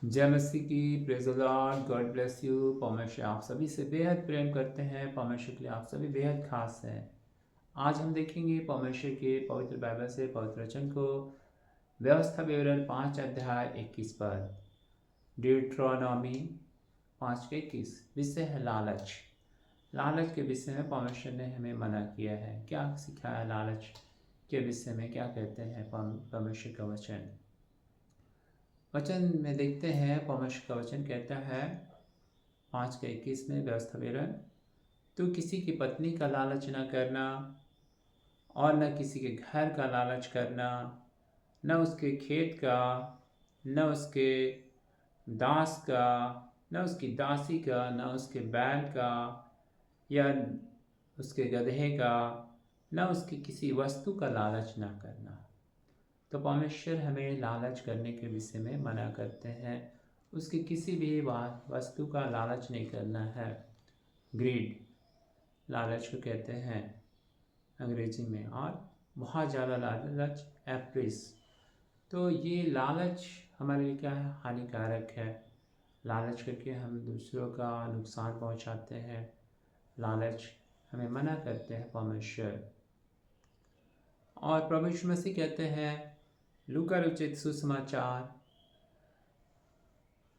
जय मसीह की। Praise the Lord, God bless you. परमेश्वर आप सभी से बेहद प्रेम करते हैं। परमेश्वर के लिए आप सभी बेहद खास हैं। आज हम देखेंगे परमेश्वर के पवित्र बाइबल से पवित्र वचन को, व्यवस्था विवरण 5 अध्याय 21 पद, ड्यूट्रोनॉमी 5:21। विषय है लालच। लालच के विषय में परमेश्वर ने हमें मना किया है। क्या सिखाया है लालच के विषय में, क्या कहते हैं परमेश्वर का वचन। वचन में देखते हैं, परमेश्वर का वचन कहता है 5:21 में व्यवस्था विवरण, तू किसी की पत्नी का लालच न करना और न किसी के घर का लालच करना, न उसके खेत का, न उसके दास का, न उसकी दासी का, न उसके बैल का या उसके गधे का, न उसकी किसी वस्तु का लालच न करना। तो परमेश्वर हमें लालच करने के विषय में मना करते हैं। उसकी किसी भी वस्तु का लालच नहीं करना है। ग्रीड लालच को कहते हैं अंग्रेजी में, और बहुत ज़्यादा लालच एप्रिस। तो ये लालच हमारे लिए क्या है, हानिकारक है। लालच करके हम दूसरों का नुकसान पहुंचाते हैं। लालच हमें मना करते हैं परमेश्वर। और प्रभु यीशु मसीह कहते हैं लूका रचित सुसमाचार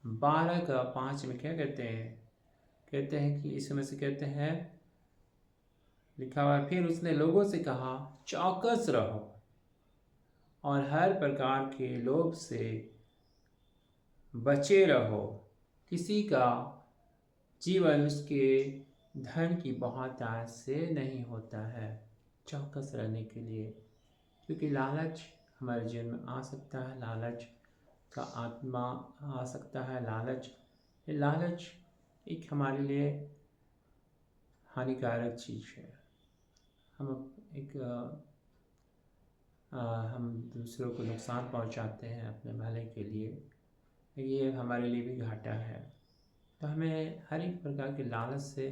12:5 में क्या कहते हैं कि यीशु मसीह कहते हैं, लिखा हुआ है, फिर उसने लोगों से कहा, चौकस रहो और हर प्रकार के लोभ से बचे रहो। किसी का जीवन उसके धन की बहुतायत से नहीं होता है। चौकस रहने के लिए, क्योंकि लालच हमारे जीवन में आ सकता है। लालच का आत्मा आ सकता है। लालच एक हमारे लिए हानिकारक चीज़ है। हम दूसरों को नुकसान पहुंचाते हैं अपने भले के लिए। ये हमारे लिए भी घाटा है। तो हमें हर एक प्रकार के लालच से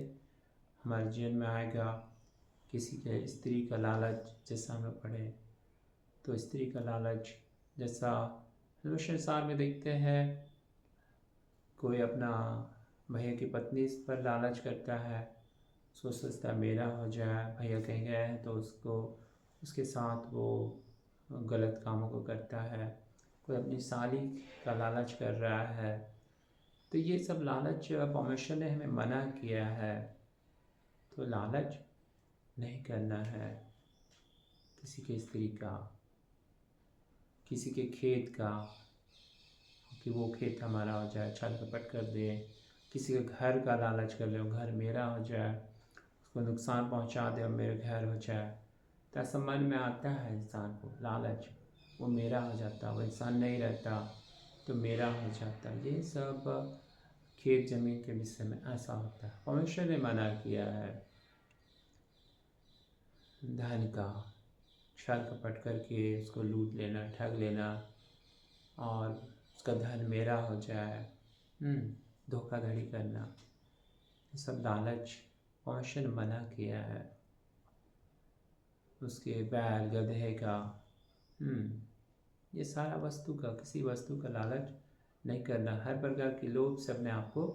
हमारे जीवन में आएगा। किसी के स्त्री का लालच, जैसा हमें पढ़े तो स्त्री का लालच, जैसा संसार में देखते हैं, कोई अपना भैया की पत्नी पर लालच करता है। सोचता मेरा हो जाए, भैया कहीं गए हैं तो उसके साथ वो गलत कामों को करता है। कोई अपनी साली का लालच कर रहा है। तो ये सब लालच परमेश्वर ने हमें मना किया है। तो लालच नहीं करना है। किसी के स्त्री का, किसी के खेत का, कि वो खेत हमारा हो जाए, छल कपट कर दे। किसी के घर का लालच कर ले, घर मेरा हो जाए, उसको नुकसान पहुंचा दे और मेरे घर हो जाए। तो ऐसा मन में आता है इंसान को लालच, वो मेरा हो जाता, वो इंसान नहीं रहता तो मेरा हो जाता। ये सब खेत जमीन के विषय में ऐसा होता है। परमेश्वर ने मना किया है धन का, छल कपट करके उसको लूट लेना, ठग लेना और उसका धन मेरा हो जाए, धोखाधड़ी करना, ये सब लालच परमेश्वर ने मना किया है। उसके बैल गधे का, ये सारा वस्तु का, किसी वस्तु का लालच नहीं करना। हर प्रकार के लोभ से अपने आप को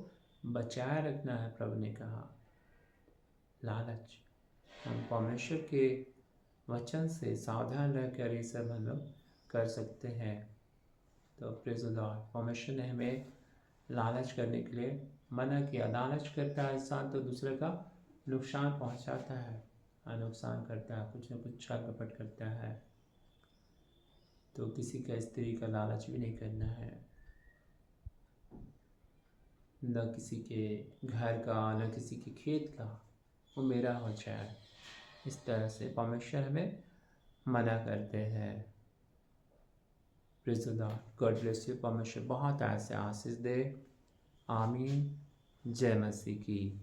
बचाए रखना है। प्रभु ने कहा लालच, हम परमेश्वर के वचन से सावधान रहकर ये सब हम लोग कर सकते हैं। तो प्रेज़ द लॉर्ड, परमेश्वर ने हमें लालच करने के लिए मना किया। लालच करता है इंसान तो दूसरे का नुकसान पहुंचाता है, नुकसान करता है, कुछ न कुछ छल कपट करता है। तो किसी का स्त्री का लालच भी नहीं करना है, न किसी के घर का, न किसी के खेत का, वो मेरा हो जाए। इस तरह से परमेश्वर हमें मना करते हैं। Praise the Lord, God bless you. परमेश्वर बहुत ऐसे आशीष दे। आमीन। जय मसीह की।